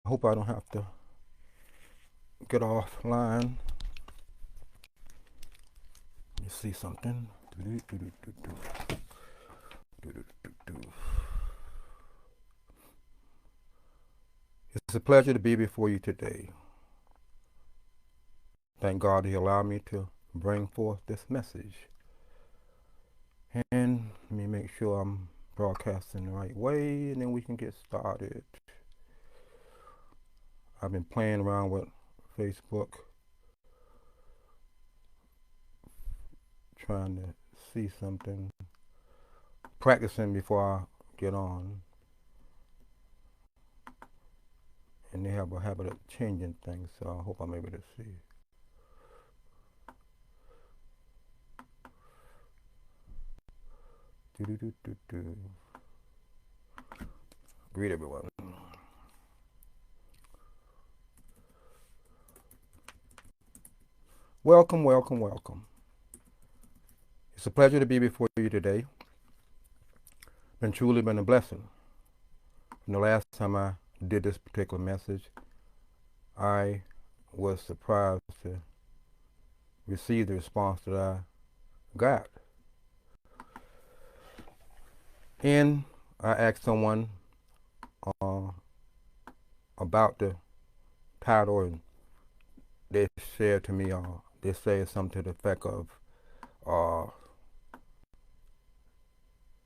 hope I don't have to get offline. Let me see something. It's a pleasure to be before you today. Thank God He allowed me to bring forth this message. And let me make sure I'm broadcasting the right way, and then we can get started. I've been playing around with Facebook, trying to see something, practicing before I get on. And they have a habit of changing things, so I hope I'm able to see. Greet everyone. Welcome, welcome, welcome. It's a pleasure to be before you today. Truly been a blessing. From the last time I did this particular message, I was surprised to receive the response that I got. And I asked someone about the title, and they said to me, they said something to the effect of,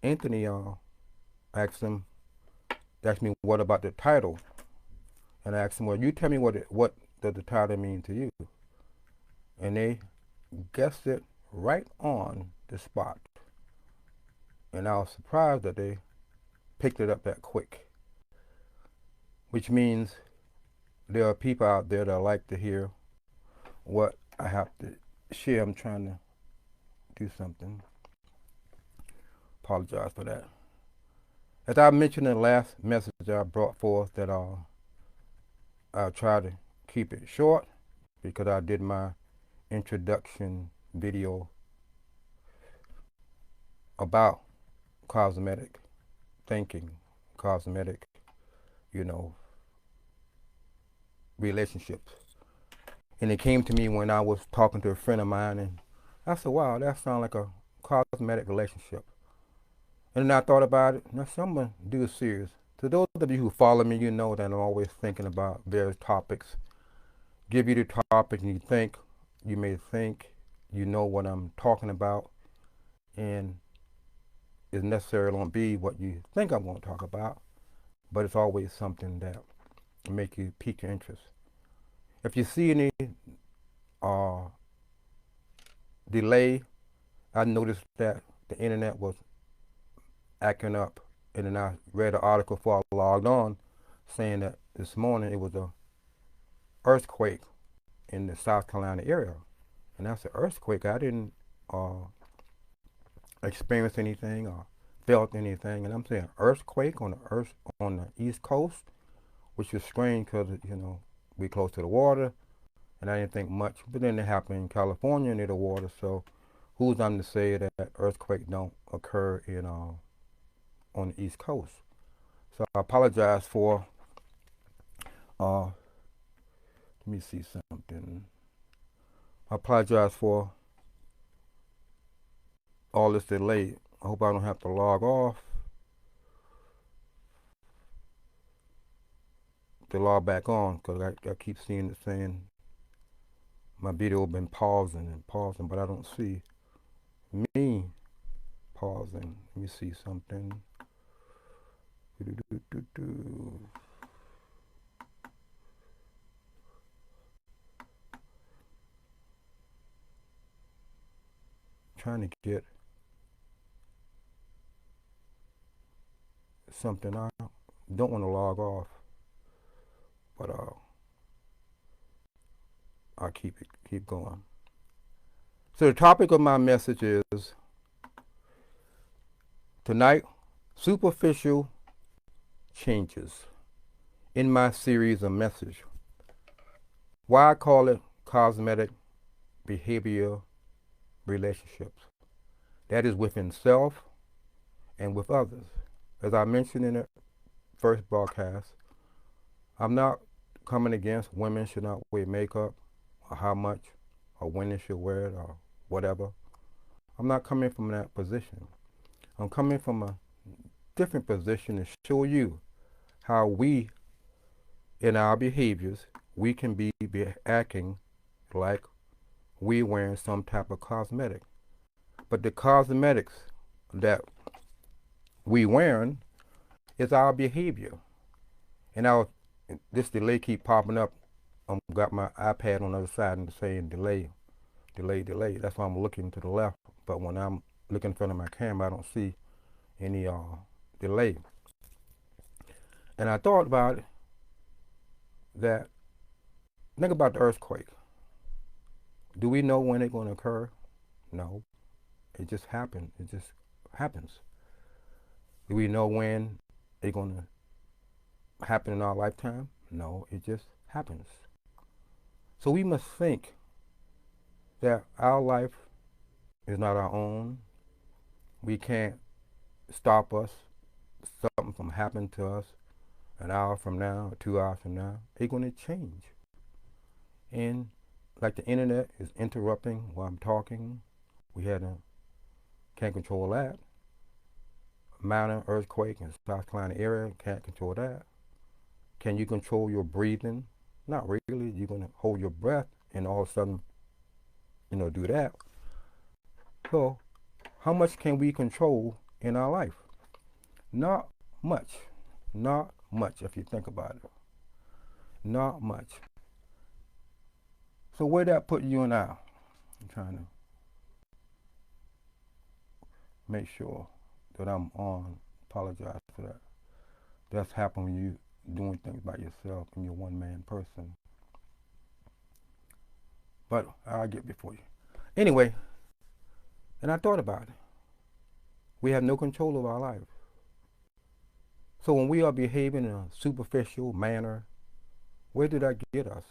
Anthony asked me, what about the title? And I asked him, well, you tell me what does the title mean to you? And they guessed it right on the spot. And I was surprised that they picked it up that quick, which means there are people out there that like to hear what I have to share. I'm trying to do something. Apologize for that. As I mentioned in the last message I brought forth, that I'll try to keep it short because I did my introduction video about cosmetic thinking, cosmetic, relationships. And it came to me when I was talking to a friend of mine, and I said, wow, that sounds like a cosmetic relationship. And then I thought about it, and I said, I'm going to do a series. To those of you who follow me, you know that I'm always thinking about various topics. Give you the topic, and you may think you know what I'm talking about, and it necessarily won't be what you think I'm going to talk about, but it's always something that will make you pique your interest. If you see any delay, I noticed that the internet was acting up, and then I read an article before I logged on saying that this morning it was a earthquake in the South Carolina area. And that's an earthquake. I didn't experience anything or felt anything. And I'm saying earthquake on the East Coast, which is strange because we close to the water, and I didn't think much. But then it happened in California near the water. So who's I'm to say that earthquake don't occur in on the East Coast? So I apologize for. Let me see something. I apologize for all this delay. I hope I don't have to log off to log back on, because I keep seeing it saying my video been pausing and pausing, but I don't see me pausing. Let me see something. Trying to get something. I don't want to log off, but I'll keep going. So the topic of my message is tonight: superficial changes. In my series of message, why I call it cosmetic behavior relationships. That is within self and with others. As I mentioned in the first broadcast, I'm not coming against women should not wear makeup, or how much, or when they should wear it, or whatever. I'm not coming from that position. I'm coming from a different position to show you how we, in our behaviors, we can be acting like we wearing some type of cosmetic. But the cosmetics that we wearing is our behavior. And this delay keep popping up. Got my iPad on the other side and saying delay, delay, delay. That's why I'm looking to the left. But when I'm looking in front of my camera, I don't see any delay. And I thought about it, that, think about the earthquake. Do we know when it's going to occur? No. It just happens. It just happens. Do we know when it's going to happen in our lifetime? No. It just happens. So we must think that our life is not our own. We can't stop us, something from happening to us an hour from now or 2 hours from now. It's going to change. And like the internet is interrupting while I'm talking, can't control that. Minor earthquake in South Carolina area, can't control that. Can you control your breathing? Not really. You're going to hold your breath and all of a sudden, do that. So how much can we control in our life? Not much. Not much if you think about it. Not much. So where that put you and I? I'm trying to make sure that I'm on. Apologize for that. That's happened when you doing things by yourself and you're one man person. But I'll get before you. Anyway, and I thought about it. We have no control of our life. So when we are behaving in a superficial manner, where did that get us?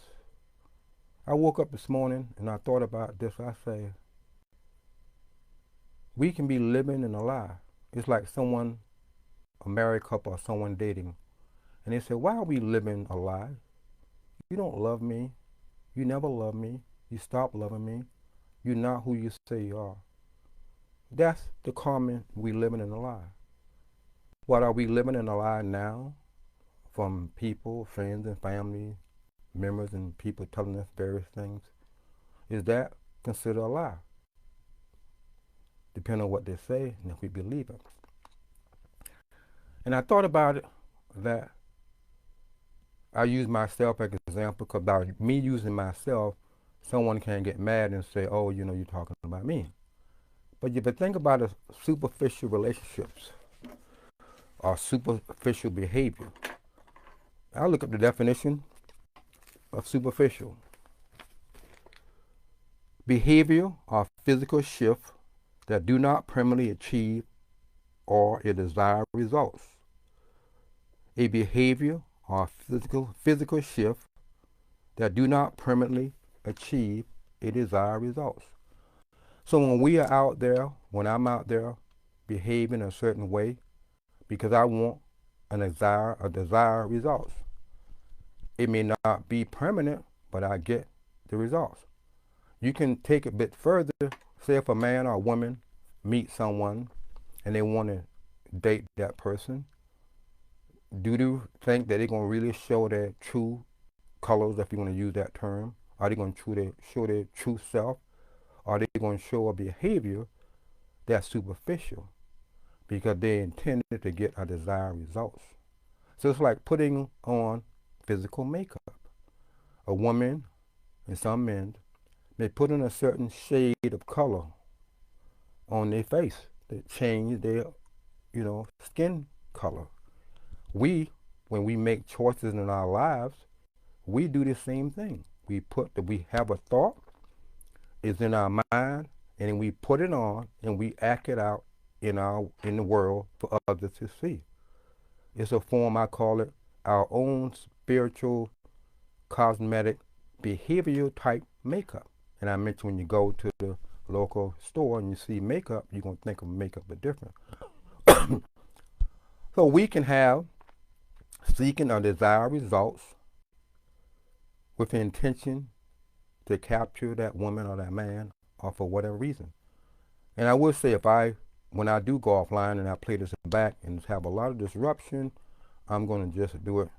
I woke up this morning and I thought about this. I say, we can be living in a lie. It's like a married couple or someone dating. And they say, why are we living a lie? You don't love me. You never loved me. You stopped loving me. You're not who you say you are. That's the common, we living in a lie. What are we living in a lie now? From people, friends and family members and people telling us various things. Is that considered a lie? Depending on what they say and if we believe it. And I thought about it, that I use myself as an example, because by me using myself, someone can get mad and say, oh, you're talking about me. But if you think about it, superficial relationships or superficial behavior, I'll look up the definition of superficial. Behavior or physical shift that do not permanently achieve or a desired results. A behavior or physical shift that do not permanently achieve a desired results. So when I'm out there behaving a certain way, because I want a desired results. It may not be permanent, but I get the results. You can take it a bit further. Say if a man or a woman meet someone and they want to date that person, do you think that they're going to really show their true colors, if you want to use that term? Are they going to show their true self? Or are they going to show a behavior that's superficial because they intended to get a desired results? So it's like putting on physical makeup. A woman and some men, they put in a certain shade of color on their face. They change their, skin color. When we make choices in our lives, we do the same thing. We have a thought, it's in our mind, and then we put it on and we act it out in the world for others to see. It's a form, I call it, our own spiritual, cosmetic, behavioral type makeup. And I mentioned when you go to the local store and you see makeup, you're going to think of makeup but different. So we can have seeking or desired results with the intention to capture that woman or that man or for whatever reason. And I will say when I do go offline and I play this back and have a lot of disruption, I'm going to just do it,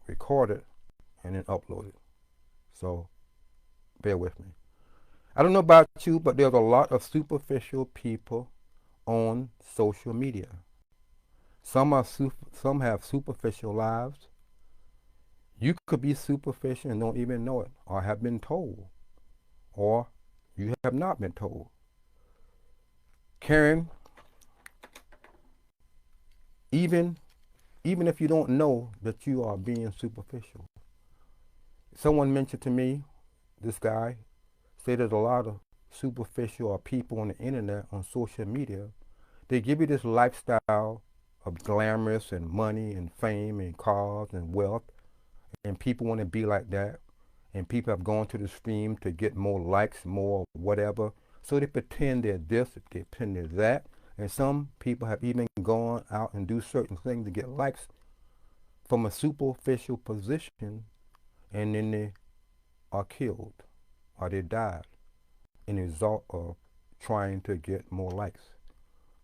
record it, and then upload it. So bear with me. I don't know about you, but there's a lot of superficial people on social media. Some have superficial lives. You could be superficial and don't even know it, or have been told, or you have not been told. Karen, even if you don't know that you are being superficial. Someone mentioned to me, this guy, say there's a lot of superficial people on the internet, on social media. They give you this lifestyle of glamorous and money and fame and cars and wealth, and people want to be like that, and people have gone to the stream to get more likes, more whatever, so they pretend they're this, they pretend they're that, and some people have even gone out and do certain things to get likes from a superficial position, and then they are killed or they died in the result of trying to get more likes,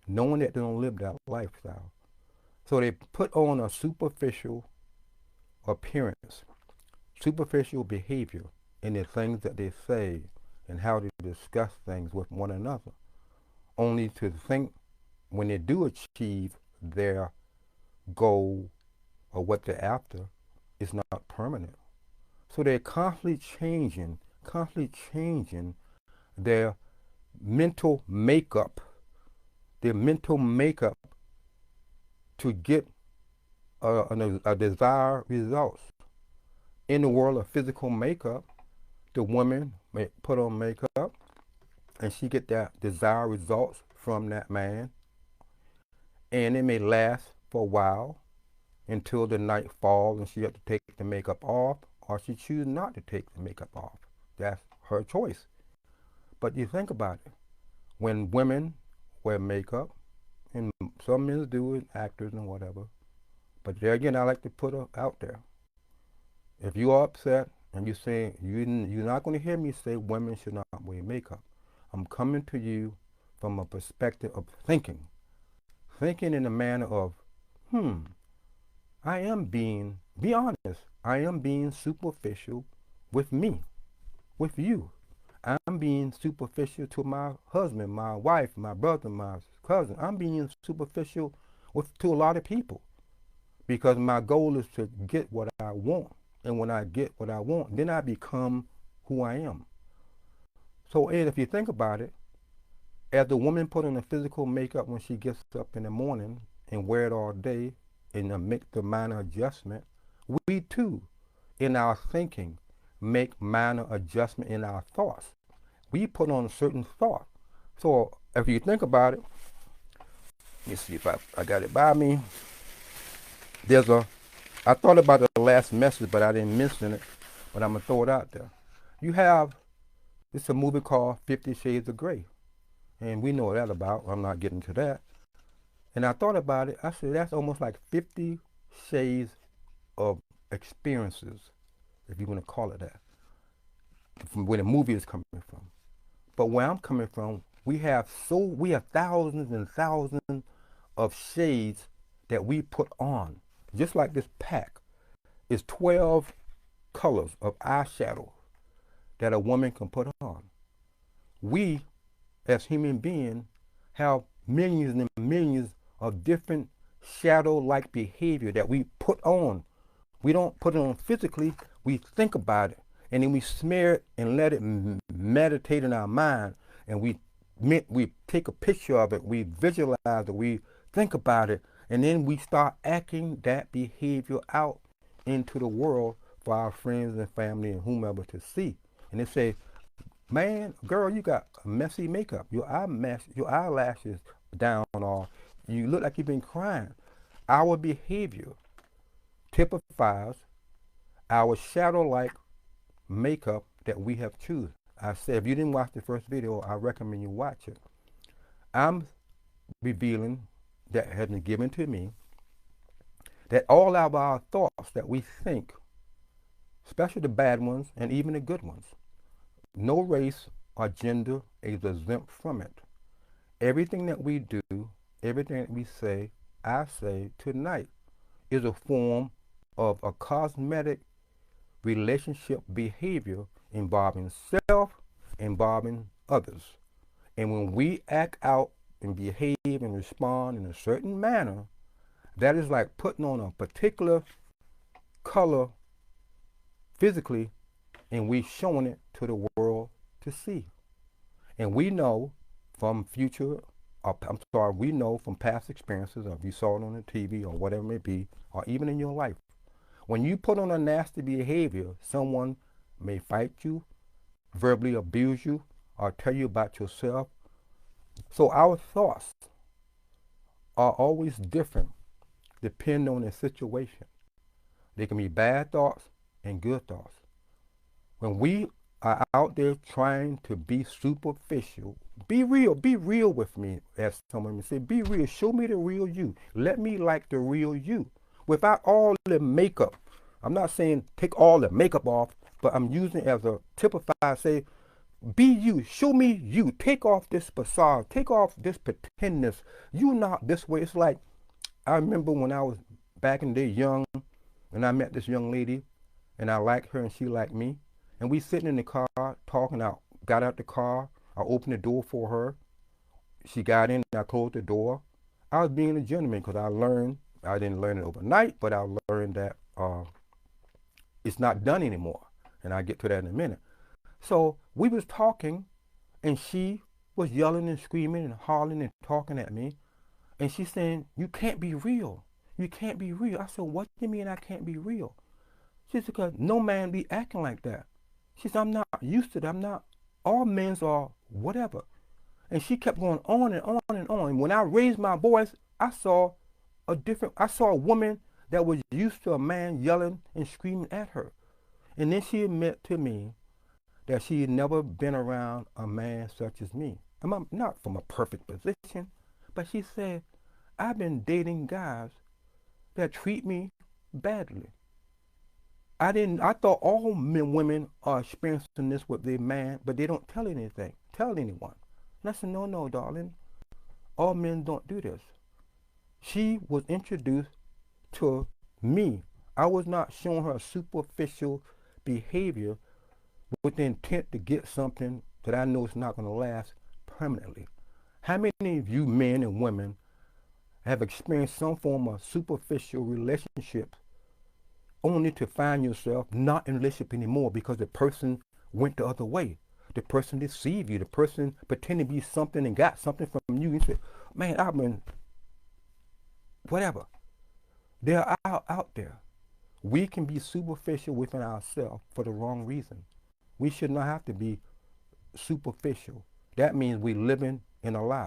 knowing that they don't live that lifestyle. So they put on a superficial appearance, superficial behavior in the things that they say and how they discuss things with one another, only to think when they do achieve their goal or what they're after, it's not permanent. So they're constantly changing their mental makeup, to get a desired results. In the world of physical makeup, the woman may put on makeup and she get that desired results from that man, and it may last for a while until the night falls and she has to take the makeup off, or she chooses not to take the makeup off. That's her choice. But you think about it, when women wear makeup, and some men do it, actors and whatever, but there again, I like to put it out there. If you are upset and you're saying, you're not going to hear me say women should not wear makeup. I'm coming to you from a perspective of thinking in a manner of, be honest, I am being superficial with me, with you. I'm being superficial to my husband, my wife, my brother, my cousin. I'm being superficial to a lot of people because my goal is to get what I want. And when I get what I want, then I become who I am. So, Ed, if you think about it, as the woman put on a physical makeup when she gets up in the morning and wear it all day and make the minor adjustment, we too, in our thinking, make minor adjustment in our thoughts. We put on a certain thought. So if you think about it, let me see if I got it by me. I thought about the last message, but I didn't mention it, but I'm going to throw it out there. It's a movie called 50 Shades of Grey, and we know what that's about. I'm not getting to that. And I thought about it. I said, that's almost like 50 shades of experiences, if you want to call it that, from where the movie is coming from. But where I'm coming from, we have thousands and thousands of shades that we put on. Just like this pack is 12 colors of eyeshadow that a woman can put on. We, as human beings, have millions and millions of different shadow-like behavior that we put on. We don't put it on physically, we think about it, and then we smear it and let it meditate in our mind, and we take a picture of it, we visualize it, we think about it, and then we start acting that behavior out into the world for our friends and family and whomever to see. And they say, man, girl, you got messy makeup, your eyelashes down, or you look like you've been crying. Our behavior typifies our shadow-like makeup that we have chosen. I said, if you didn't watch the first video, I recommend you watch it. I'm revealing that has been given to me that all of our thoughts that we think especially the bad ones and even the good ones. No race or gender is exempt from it. Everything that we do, everything that we say, I say tonight, is a form of a cosmetic relationship behavior involving self, involving others. And when we act out and behave and respond in a certain manner, that is like putting on a particular color physically, and we showing it to the world to see. And we know from we know from past experiences, or if you saw it on the TV or whatever it may be, or even in your life, when you put on a nasty behavior, someone may fight you, verbally abuse you, or tell you about yourself. So our thoughts are always different depending on the situation. They can be bad thoughts and good thoughts. When we are out there trying to be superficial, be real with me, as someone would say, be real, show me the real you. Let me like the real you. Without all the makeup. I'm not saying take all the makeup off, but I'm using it as a typify, say, be you, show me you. Take off this facade, take off this pretendness. You not this way. It's like, I remember when I was back in the day young, and I met this young lady, and I liked her and she liked me. And we sitting in the car talking. I got out the car. I opened the door for her. She got in and I closed the door. I was being a gentleman because I didn't learn it overnight, but I learned that it's not done anymore. And I'll get to that in a minute. So we was talking, and she was yelling and screaming and hollering and talking at me. And she's saying, you can't be real. You can't be real. I said, what do you mean I can't be real? She said, because no man be acting like that. She said, I'm not used to that. I'm not. All men are whatever. And she kept going on and on and on. And when I raised my voice, I saw a woman that was used to a man yelling and screaming at her. And then she admitted to me that she had never been around a man such as me. I'm not from a perfect position, but she said, I've been dating guys that treat me badly. I thought all women are experiencing this with their man, but they don't tell anyone. And I said, no, darling. All men don't do this. She was introduced to me. I was not showing her a superficial behavior with the intent to get something that I know is not going to last permanently. How many of you men and women have experienced some form of superficial relationships only to find yourself not in a relationship anymore because the person went the other way? The person deceived you. The person pretended to be something and got something from you. And said, man, I've been whatever. They're out there. We can be superficial within ourselves for the wrong reason. We should not have to be superficial. That means we're living in a lie.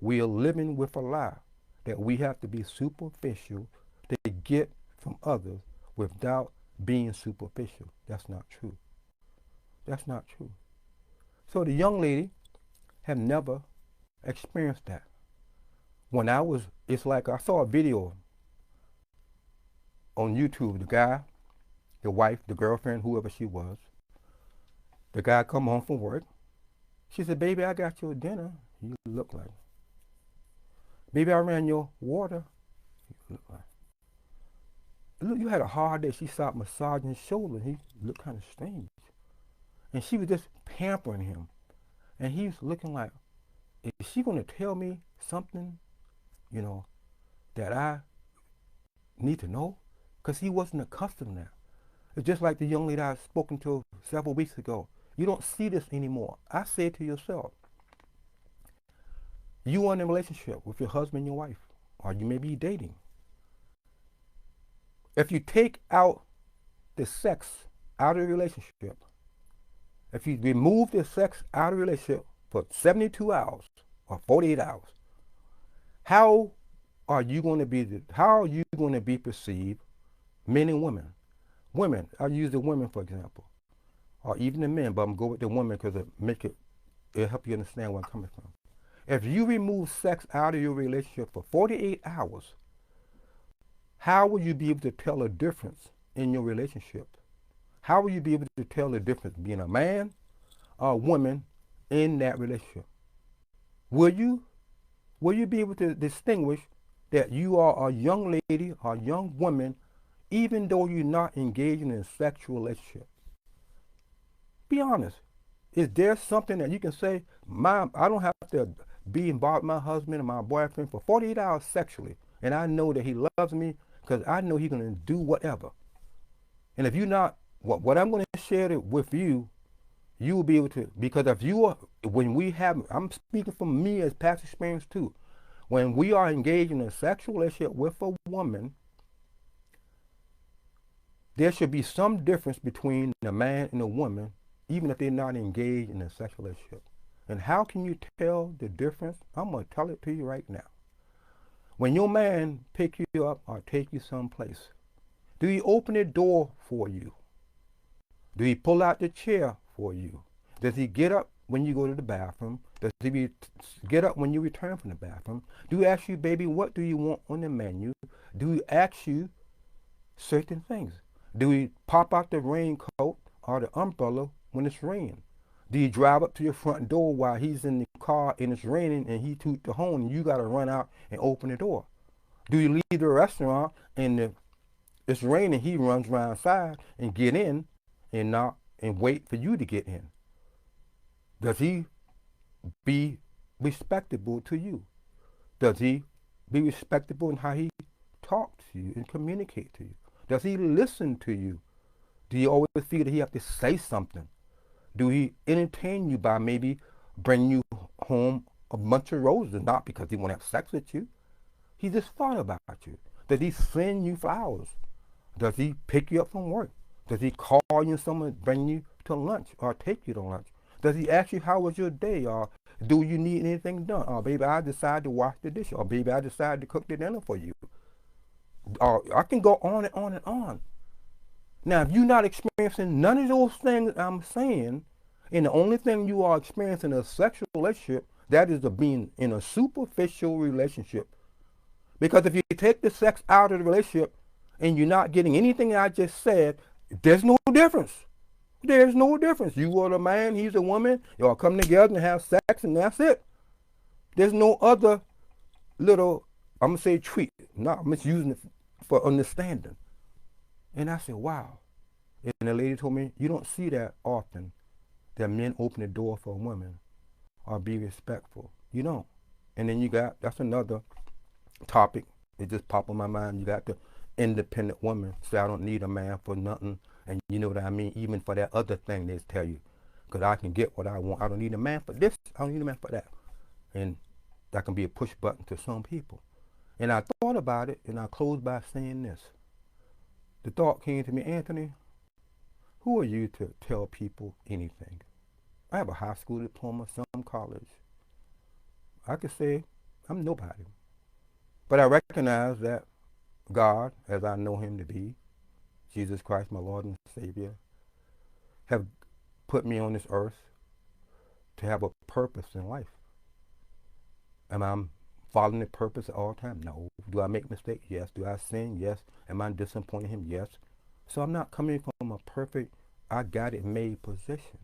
We are living with a lie that we have to be superficial to get from others without being superficial. That's not true. That's not true. So the young lady had never experienced that. It's like I saw a video on YouTube, the guy, the wife, the girlfriend, whoever she was. The guy come home from work. She said, baby, I got your dinner. You look like. Baby, I ran your water. You look like. Look, you had a hard day. She stopped massaging his shoulder. He looked kind of strange. And she was just pampering him. And he was looking like, is she going to tell me something, that I need to know? Because he wasn't accustomed to that. It's just like the young lady I spoken to several weeks ago. You don't see this anymore. I say to yourself, you are in a relationship with your husband and your wife, or you may be dating. If you take out the sex out of the relationship, if you remove the sex out of the relationship for 72 hours or 48 hours, how are you going to be perceived, men and women? Women, I'll use the women for example, or even the men, but I'm going to go with the women because it'll help you understand where I'm coming from. If you remove sex out of your relationship for 48 hours, how will you be able to tell a difference in your relationship? How will you be able to tell the difference being a man or a woman in that relationship? Will you? Will you be able to distinguish that you are a young lady or a young woman even though you're not engaging in a sexual relationship? Be honest. Is there something that you can say, I don't have to be involved with my husband and my boyfriend for 48 hours sexually, and I know that he loves me because I know he's going to do whatever. And if you're not, what I'm going to share it with you, you will be able to, because if you are, when we have, I'm speaking from me as past experience too, when we are engaged in a sexual relationship with a woman, there should be some difference between the man and the woman, even if they're not engaged in a sexual relationship. And how can you tell the difference? I'm going to tell it to you right now. When your man pick you up or take you someplace, do he open the door for you? Do he pull out the chair for you? Does he get up when you go to the bathroom? Does he get up when you return from the bathroom? Do he ask you, baby, what do you want on the menu? Do he ask you certain things? Do he pop out the raincoat or the umbrella when it's raining? Do you drive up to your front door while he's in the car and it's raining and he toot the horn and you got to run out and open the door? Do you leave the restaurant and it's raining, he runs around outside and get in and knock and wait for you to get in? Does he be respectable to you? Does he be respectable in how he talks to you and communicate to you? Does he listen to you? Do you always feel that he have to say something? Do he entertain you by maybe bringing you home a bunch of roses, not because he want to have sex with you? He just thought about you. Does he send you flowers? Does he pick you up from work? Does he call you someone, bring you to lunch or take you to lunch? Does he ask you how was your day, or do you need anything done? Or baby, I decided to wash the dish, or baby, I decided to cook the dinner for you. Or I can go on and on and on. Now, if you're not experiencing none of those things I'm saying, and the only thing you are experiencing is a sexual relationship, that is being in a superficial relationship. Because if you take the sex out of the relationship and you're not getting anything I just said, there's no difference. There's no difference. You are the man, he's a woman. Y'all come together and have sex, and that's it. There's no other little, I'm going to say treat. Not misusing it for understanding. And I said, wow. And the lady told me, you don't see that often, that men open the door for a woman or be respectful. You don't. And then you got, that's another topic. It just popped in my mind. You got the independent woman. Say, I don't need a man for nothing. And you know what I mean? Even for that other thing they tell you. Because I can get what I want. I don't need a man for this. I don't need a man for that. And that can be a push button to some people. And I thought about it, and I closed by saying this. The thought came to me, Anthony, who are you to tell people anything? I have a high school diploma, some college. I could say I'm nobody. But I recognize that God, as I know him to be, Jesus Christ, my Lord and Savior, have put me on this earth to have a purpose in life. Am I following the purpose at all times? No. Do I make mistakes? Yes. Do I sin? Yes. Am I disappointing him? Yes. So I'm not coming from a perfect, I got it made position.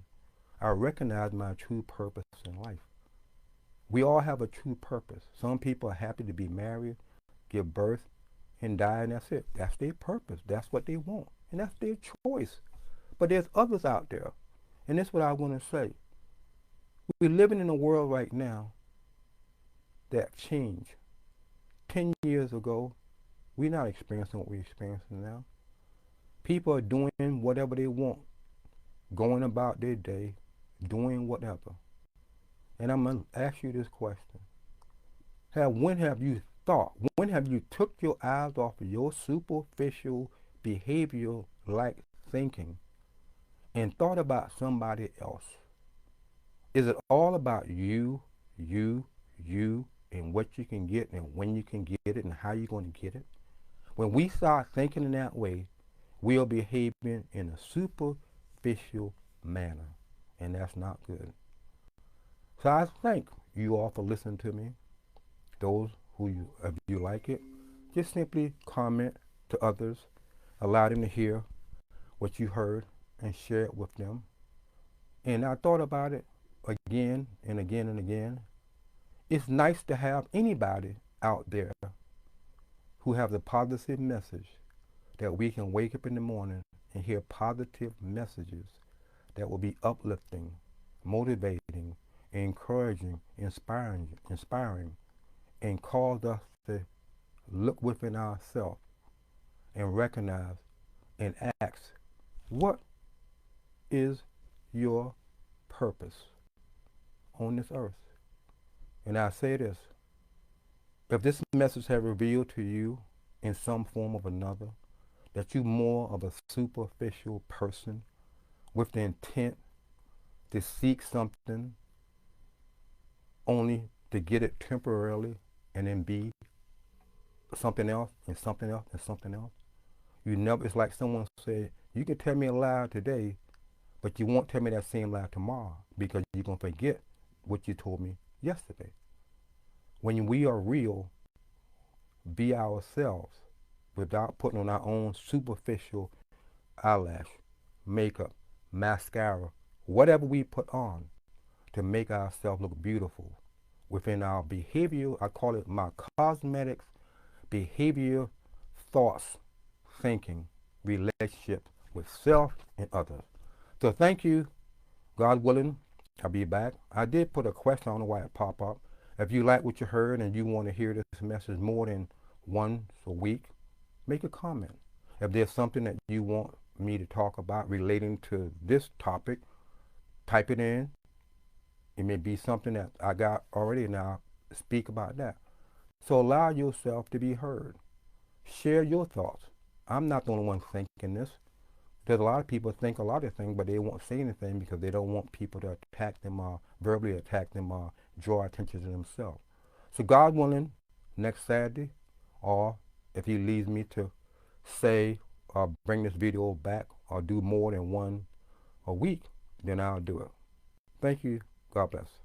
I recognize my true purpose in life. We all have a true purpose. Some people are happy to be married, give birth, and die, and that's it. That's their purpose. That's what they want. And that's their choice. But there's others out there. And this is what I want to say. We're living in a world right now that changed. 10 years ago, we're not experiencing what we're experiencing now. People are doing whatever they want, going about their day, doing whatever. And I'm going to ask you this question. When have you thought, when have you took your eyes off of your superficial behavioral-like thinking and thought about somebody else? Is it all about you, and what you can get and when you can get it and how you're going to get it? When we start thinking in that way, we are behaving in a superficial manner, and that's not good. So I thank you all for listening to me. Those who if you like it, just simply comment to others, allow them to hear what you heard, and share it with them. And I thought about it again and again and again. It's nice to have anybody out there who have the positive message that we can wake up in the morning and hear positive messages that will be uplifting, motivating, encouraging, inspiring, and cause us to look within ourselves and recognize and ask, what is your purpose on this earth? And I say this, if this message has revealed to you in some form or another that you're more of a superficial person with the intent to seek something only to get it temporarily and then be something else and something else and something else. You never, it's like someone said, you can tell me a lie today, but you won't tell me that same lie tomorrow because you're going to forget what you told me yesterday. When we are real, be ourselves without putting on our own superficial eyelash, makeup, mascara, whatever we put on to make ourselves look beautiful within our behavior. I call it my cosmetics, behavior, thoughts, thinking, relationship with self and others. So thank you. God willing, I'll be back. I did put a question, I don't know why it popped up. If you like what you heard and you want to hear this message more than once a week, make a comment. If there's something that you want me to talk about relating to this topic, type it in. It may be something that I got already now. Speak about that. So allow yourself to be heard. Share your thoughts. I'm not the only one thinking this. There's a lot of people think a lot of things, but they won't say anything because they don't want people to attack them or verbally attack them or draw attention to themselves. So God willing, next Saturday, or if he leads me to say or bring this video back or do more than one a week, then I'll do it. Thank you. God bless.